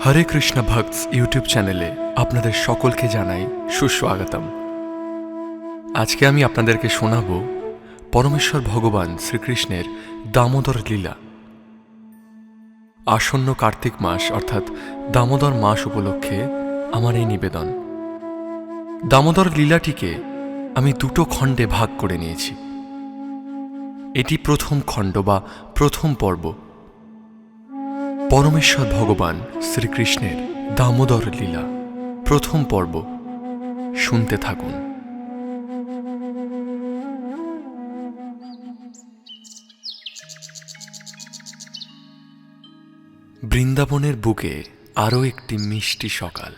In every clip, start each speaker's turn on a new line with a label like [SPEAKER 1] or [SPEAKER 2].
[SPEAKER 1] হরে Krishna ভক্তস YouTube চ্যানেলে আপনাদের সকলকে জানাই সুস্বাগতম। আজকে আমি আপনাদেরকে শোনাব পরমেশ্বর ভগবান শ্রীকৃষ্ণের দামোদর লীলা। আসন্ন কার্তিক মাস অর্থাৎ দামোদর মাস উপলক্ষে আমার এই নিবেদন। দামোদর লীলাটিকে আমি দুটো খণ্ডে ভাগ করে নিয়েছি। এটি প্রথম খণ্ড বা প্রথম পর্ব, পরমেশ্বর ভগবান শ্রীকৃষ্ণের দামোদর লীলা প্রথম পর্ব। শুনতে থাকুন। বৃন্দাবনের বুকে আরও একটি মিষ্টি সকাল।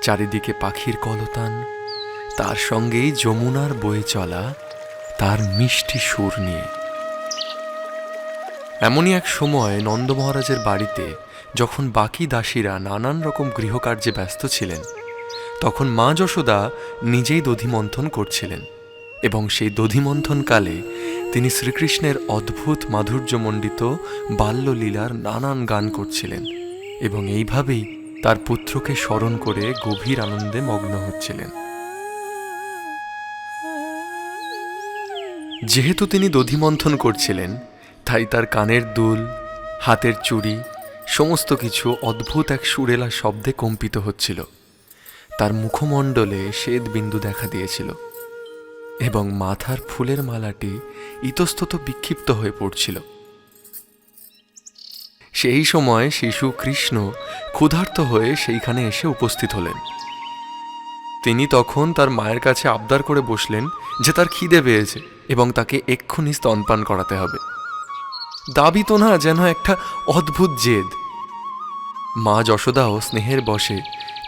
[SPEAKER 1] চারিদিকে পাখির কলতান, তার সঙ্গেই যমুনার বয়ে চলা তার মিষ্টি সুর নিয়ে। এমনই এক সময় নন্দ মহারাজের বাড়িতে যখন বাকি দাসীরা নানান রকম গৃহকার্যে ব্যস্ত ছিলেন, তখন মা যশোদা নিজেই দধিমন্থন করছিলেন এবং সেই দধিমন্থনকালে তিনি শ্রীকৃষ্ণের অদ্ভুত মাধুর্যমণ্ডিত বাল্যলীলার নানান গান করছিলেন এবং এইভাবেই তার পুত্রকে স্মরণ করে গভীর আনন্দে মগ্ন হচ্ছিলেন। যেহেতু তিনি দধিমন্থন করছিলেন, তাই তার কানের দুল, হাতের চুড়ি সমস্ত কিছু অদ্ভুত এক সুরেলা শব্দে কম্পিত হচ্ছিল। তার মুখমণ্ডলে শ্বেত বিন্দু দেখা দিয়েছিল এবং মাথার ফুলের মালাটি ইতস্তত বিক্ষিপ্ত হয়ে পড়ছিল। সেই সময় শিশু কৃষ্ণ ক্ষুধার্ত হয়ে সেইখানে এসে উপস্থিত হলেন। তিনি তখন তার মায়ের কাছে আবদার করে বসলেন যে তার খিদে পেয়েছে এবং তাকে এক্ষুনি স্তনপান করাতে হবে। দাবি তো না, যেন একটা অদ্ভুত জেদ। মা যশোদাও স্নেহের বশে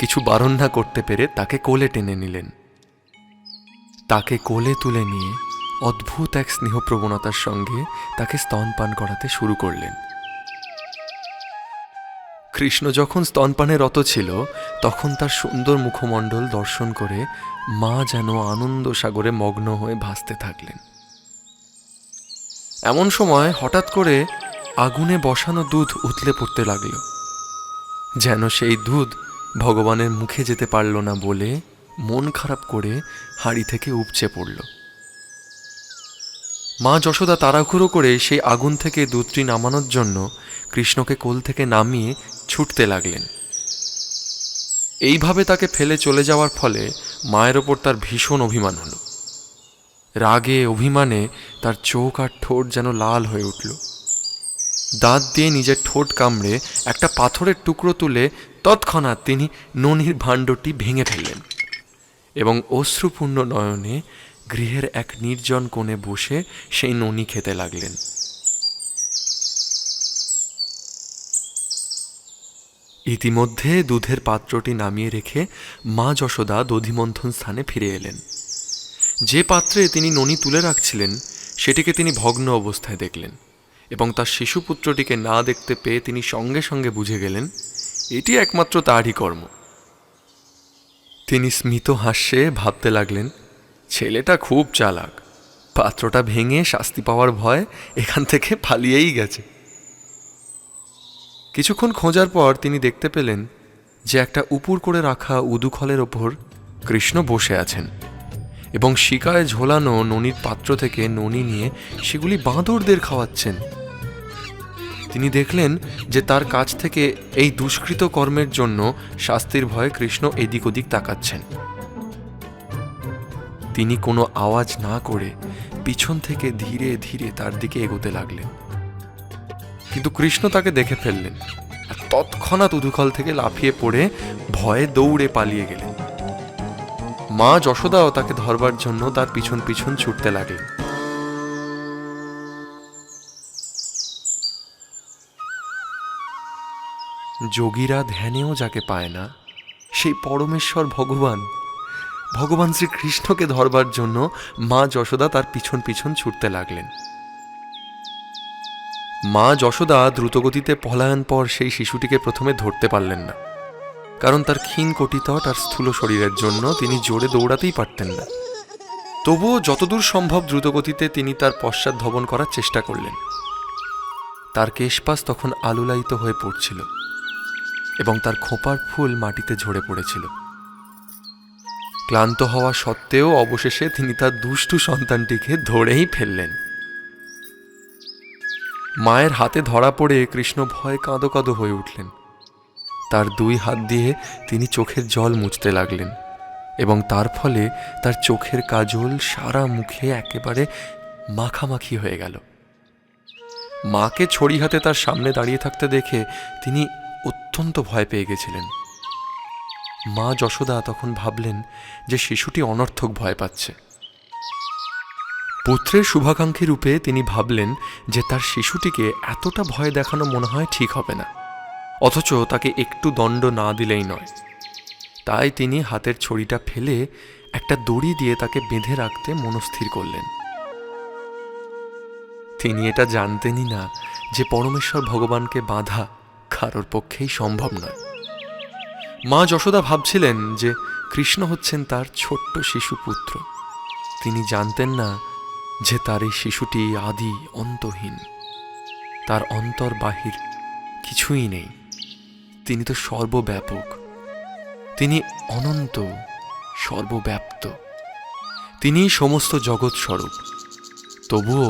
[SPEAKER 1] কিছু বারণ না করতে পেরে তাকে কোলে টেনে নিলেন। তাকে কোলে তুলে নিয়ে অদ্ভুত এক স্নেহপ্রবণতার সঙ্গে তাকে স্তনপান করাতে শুরু করলেন। কৃষ্ণ যখন স্তনপানে রত ছিল, তখন তার সুন্দর মুখমণ্ডল দর্শন করে মা যেন আনন্দ সাগরে মগ্ন হয়ে ভাসতে থাকলেন। এমন সময় হঠাৎ করে আগুনে বসানো দুধ উতলে পড়তে লাগল। যেন সেই দুধ ভগবানের মুখে যেতে পারল না বলে মন খারাপ করে হাঁড়ি থেকে উপচে পড়ল। মা যশোদা তাড়াহুড়ো করে সেই আগুন থেকে দুধটি নামানোর জন্য কৃষ্ণকে কোল থেকে নামিয়ে ছুটতে লাগলেন। এইভাবে তাকে ফেলে চলে যাওয়ার ফলে মায়ের ওপর তার ভীষণ অভিমান হল। রাগে অভিমানে তার চোখ আর ঠোঁট যেন লাল হয়ে উঠল। দাঁত দিয়ে নিজের ঠোঁট কামড়ে একটা পাথরের টুকরো তুলে তৎক্ষণাৎ তিনি ননির ভাণ্ডটি ভেঙে ফেললেন এবং অশ্রুপূর্ণ নয়নে গৃহের এক নির্জন কোণে বসে সেই ননি খেতে লাগলেন। ইতিমধ্যে দুধের পাত্রটি নামিয়ে রেখে মা যশোদা দধিমন্থন স্থানে ফিরে এলেন। যে পাত্রে তিনি ননি তুলে রাখছিলেন সেটিকে তিনি ভগ্ন অবস্থায় দেখলেন এবং তার শিশুপুত্রটিকে না দেখতে পেয়ে তিনি সঙ্গে সঙ্গে বুঝে গেলেন এটি একমাত্র তারই কর্ম। তিনি স্মিত হাস্যে ভাবতে লাগলেন, ছেলেটা খুব চালাক, পাত্রটা ভেঙে শাস্তি পাওয়ার ভয় এখান থেকে পালিয়েই গেছে। কিছুক্ষণ খোঁজার পর তিনি দেখতে পেলেন যে একটা উপুর করে রাখা উদুখলের ওপর কৃষ্ণ বসে আছেন এবং শিকায় ঝোলানো ননির পাত্র থেকে ননি নিয়ে সেগুলি বাঁদরদের খাওয়াচ্ছেন। তিনি দেখলেন যে তার কাছ থেকে এই দুষ্কৃত কর্মের জন্য শাস্তির ভয়ে কৃষ্ণ এদিক ওদিক তাকাচ্ছেন। তিনি কোনো আওয়াজ না করে পিছন থেকে ধীরে ধীরে তার দিকে এগোতে লাগলেন, কিন্তু কৃষ্ণ তাকে দেখে ফেললেন আর তৎক্ষণাৎ উদুখল থেকে লাফিয়ে পড়ে ভয়ে দৌড়ে পালিয়ে গেলেন। মা যশোদাও তাকে ধরবার জন্য তার পিছন পিছন ছুটতে লাগলেন। যোগীরা ধ্যানেও যাকে পায় না, সেই পরমেশ্বর ভগবান শ্রীকৃষ্ণকে ধরবার জন্য মা যশোদা তার পিছন পিছন ছুটতে লাগলেন। মা যশোদা দ্রুতগতিতে পলায়ন পর সেই শিশুটিকে প্রথমে ধরতে পারলেন না, কারণ তার ক্ষীণ কটিতট আর স্থূল শরীরের জন্য তিনি জোরে দৌড়াতেই পারতেন না। তবুও যতদূর সম্ভব দ্রুতগতিতে তিনি তার পশ্চাৎ ধাবন করার চেষ্টা করলেন। তার কেশপাশ তখন আলুলায়িত হয়ে পড়ছিল। এবং তার খোঁপার ফুল মাটিতে ঝরে পড়েছিল। ক্লান্ত হওয়া সত্ত্বেও অবশেষে তিনি তার দুষ্টু সন্তানটিকে ধরেই ফেললেন। মায়ের হাতে ধরা পড়ে কৃষ্ণ ভয়ে কাঁদো কাঁদো হয়ে উঠলেন। তার দুই হাত দিয়ে তিনি চোখের জল মুছতে লাগলেন এবং তার ফলে তার চোখের কাজল সারা মুখে একেবারে মাখামাখি হয়ে গেল। মাকে ছড়ি হাতে তার সামনে দাঁড়িয়ে থাকতে দেখে তিনি অত্যন্ত ভয় পেয়ে গেছিলেন। মা যশোদা তখন ভাবলেন যে শিশুটি অনর্থক ভয় পাচ্ছে। পুত্রের শুভাকাঙ্ক্ষী রূপে তিনি ভাবলেন যে তার শিশুটিকে এতটা ভয় দেখানো মনে হয় ঠিক হবে না, অথচ তাকে একটু দণ্ড না দিলেই নয়। তাই তিনি হাতের ছড়িটা ফেলে একটা দড়ি দিয়ে তাকে বেঁধে রাখতে মনস্থির করলেন। তিনি এটা জানতেনই না যে পরমেশ্বর ভগবানকে বাঁধা কারোর পক্ষেই সম্ভব নয়। মা যশোদা ভাবছিলেন যে কৃষ্ণ হচ্ছেন তার ছোট্ট শিশু পুত্র। তিনি জানতেন না যে তার এই শিশুটি আদি অন্তহীন, তার অন্তর বাহির কিছুই নেই। তিনি তো সর্বব্যাপক, তিনি অনন্ত, সর্বব্যাপ্ত, তিনি সমস্ত জগৎ স্বরূপ। তবুও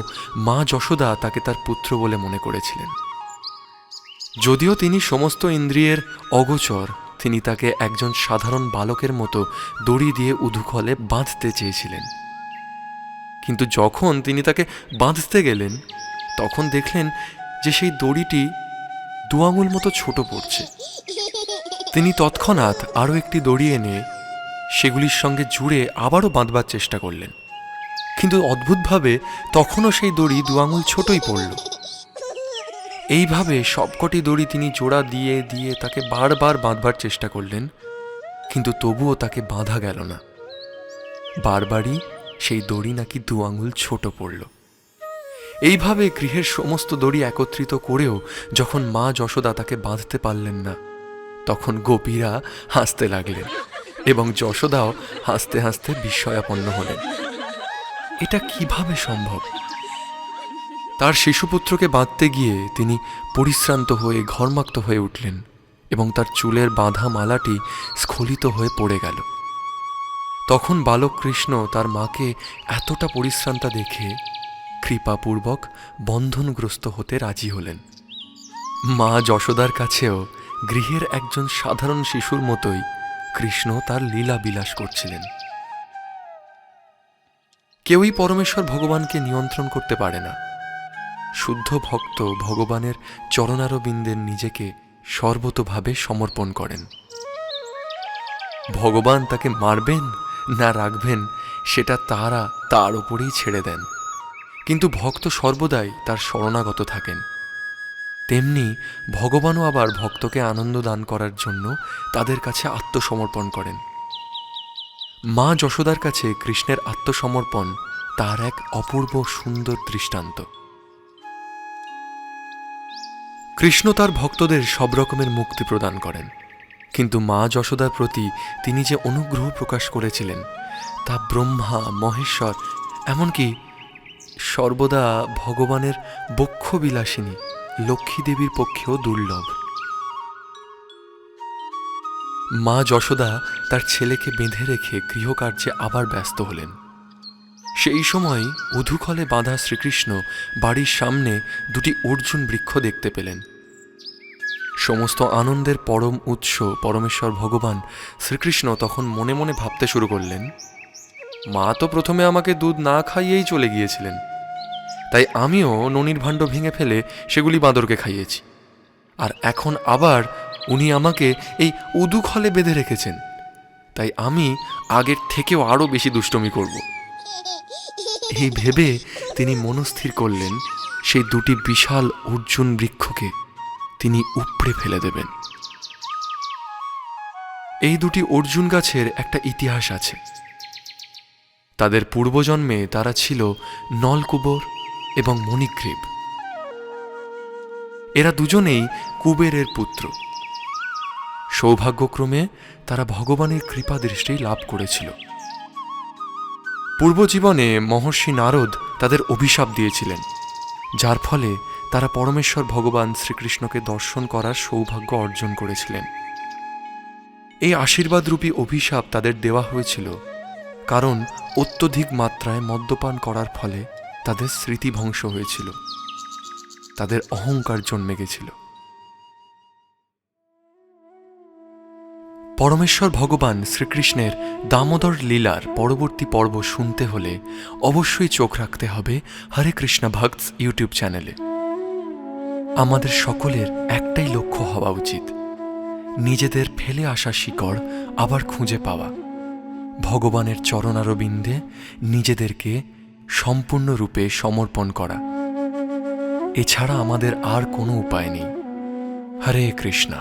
[SPEAKER 1] মা যশোদা তাকে তার পুত্র বলে মনে করেছিলেন। যদিও তিনি সমস্ত ইন্দ্রিয়ের অগোচর, তিনি তাকে একজন সাধারণ বালকের মতো দড়ি দিয়ে উধুখলে বাঁধতে চেয়েছিলেন। কিন্তু যখন তিনি তাকে বাঁধতে গেলেন তখন দেখলেন যে সেই দড়িটি 2 আঙুল মতো ছোট পড়ছে। তিনি তৎক্ষণাৎ আরও একটি দড়ি এনে সেগুলির সঙ্গে জুড়ে আবারও বাঁধবার চেষ্টা করলেন, কিন্তু অদ্ভুতভাবে তখনও সেই দড়ি 2 আঙুল ছোটই পড়ল। এইভাবে সবকটি দড়ি তিনি জোড়া দিয়ে দিয়ে তাকে বারবার বাঁধবার চেষ্টা করলেন, কিন্তু তবুও তাকে বাঁধা গেল না। বারবারই সেই দড়ি নাকি 2 আঙুল ছোট পড়ল। এইভাবে গৃহের সমস্ত দড়ি একত্রিত করেও যখন মা যশোদা তাকে বাঁধতে পারলেন না, তখন গোপীরা হাসতে লাগলেন এবং যশোদাও হাসতে হাসতে বিস্ময়াপন্ন হলেন। এটা কিভাবে সম্ভব? তার শিশুপুত্রকে বাঁধতে গিয়ে তিনি পরিশ্রান্ত হয়ে ঘর্মাক্ত হয়ে উঠলেন এবং তার চুলের বাঁধা মালাটি স্খলিত হয়ে পড়ে গেল। তখন বালক কৃষ্ণ তার মাকে এতটা পরিশ্রান্তা দেখে কৃপাপূর্বক বন্ধনগ্রস্ত হতে রাজি হলেন। মা যশোদার কাছেও গৃহের একজন সাধারণ শিশুর মতোই কৃষ্ণ তার লীলা বিলাস করছিলেন। কেউই পরমেশ্বর ভগবানকে নিয়ন্ত্রণ করতে পারে না। শুদ্ধ ভক্ত ভগবানের চরণারবিন্দের নিজেকে সর্বতোভাবে সমর্পণ করেন। ভগবান তাকে মারবেন না রাখবেন সেটা তারা তার ওপরেই ছেড়ে দেন, কিন্তু ভক্ত সর্বদাই তার শরণাগত থাকেন। তেমনি ভগবানও আবার ভক্তকে আনন্দ দান করার জন্য তাদের কাছে আত্মসমর্পণ করেন। মা যশোদার কাছে কৃষ্ণের আত্মসমর্পণ তার এক অপূর্ব সুন্দর দৃষ্টান্ত। কৃষ্ণ তার ভক্তদের সব রকমের মুক্তি প্রদান করেন, কিন্তু মা যশোদার প্রতি তিনি যে অনুগ্রহ প্রকাশ করেছিলেন তা ব্রহ্মা, মহেশ্বর, এমনকি সর্বদা ভগবানের বক্ষবিলাসিনী লক্ষ্মী দেবীর পক্ষেও দুর্লভ। মা যশোদা তার ছেলেকে বেঁধে রেখে গৃহকার্যে আবার ব্যস্ত হলেন। সেই সময় উধুখলে বাঁধা শ্রীকৃষ্ণ বাড়ির সামনে 2টি অর্জুন বৃক্ষ দেখতে পেলেন। সমস্ত আনন্দের পরম উৎস পরমেশ্বর ভগবান শ্রীকৃষ্ণ তখন মনে মনে ভাবতে শুরু করলেন, মা তো প্রথমে আমাকে দুধ না খাইয়েই চলে গিয়েছিলেন, তাই আমিও ননির ভাণ্ড ভেঙে ফেলে সেগুলি বাঁদরকে খাইয়েছি, আর এখন আবার উনি আমাকে এই উদুখলে বেঁধে রেখেছেন, তাই আমি আগের থেকেও আরও বেশি দুষ্টমি করব। এই ভেবে তিনি মনস্থির করলেন সেই 2টি বিশাল অর্জুন বৃক্ষকে তিনি উপড়ে ফেলে দেবেন। এই 2টি অর্জুন গাছের একটা ইতিহাস আছে। তাদের পূর্বজন্মে তারা ছিল নলকুবর এবং মণিগ্রীব। এরা দুজনেই কুবেরের পুত্র। সৌভাগ্যক্রমে তারা ভগবানের কৃপা দৃষ্টি লাভ করেছিল। পূর্বজীবনে মহর্ষি নারদ তাদের অভিশাপ দিয়েছিলেন, যার ফলে তারা পরমেশ্বর ভগবান শ্রীকৃষ্ণকে দর্শন করার সৌভাগ্য অর্জন করেছিলেন। এই আশীর্বাদরূপী অভিশাপ তাদের দেওয়া হয়েছিল কারণ অত্যধিক মাত্রায় মদ্যপান করার ফলে তাদের স্মৃতিভ্রংশ হয়েছিল, তাদের অহংকার জন্মে গেছিল। পরমেশ্বর ভগবান শ্রীকৃষ্ণের দামোদর লীলার পরবর্তী পর্ব শুনতে হলে অবশ্যই চোখ রাখতে হবে হরে কৃষ্ণ ভক্তস ইউটিউব চ্যানেলে। আমাদের সকলের একটাই লক্ষ্য হওয়া উচিত, নিজেদের ফেলে আসা শিকড় আবার খুঁজে পাওয়া, ভগবানের চরণারবিন্দে নিজেদেরকে সম্পূর্ণরূপে সমর্পণ করা। এছাড়া আমাদের আর কোনো উপায় নেই। হরে কৃষ্ণা।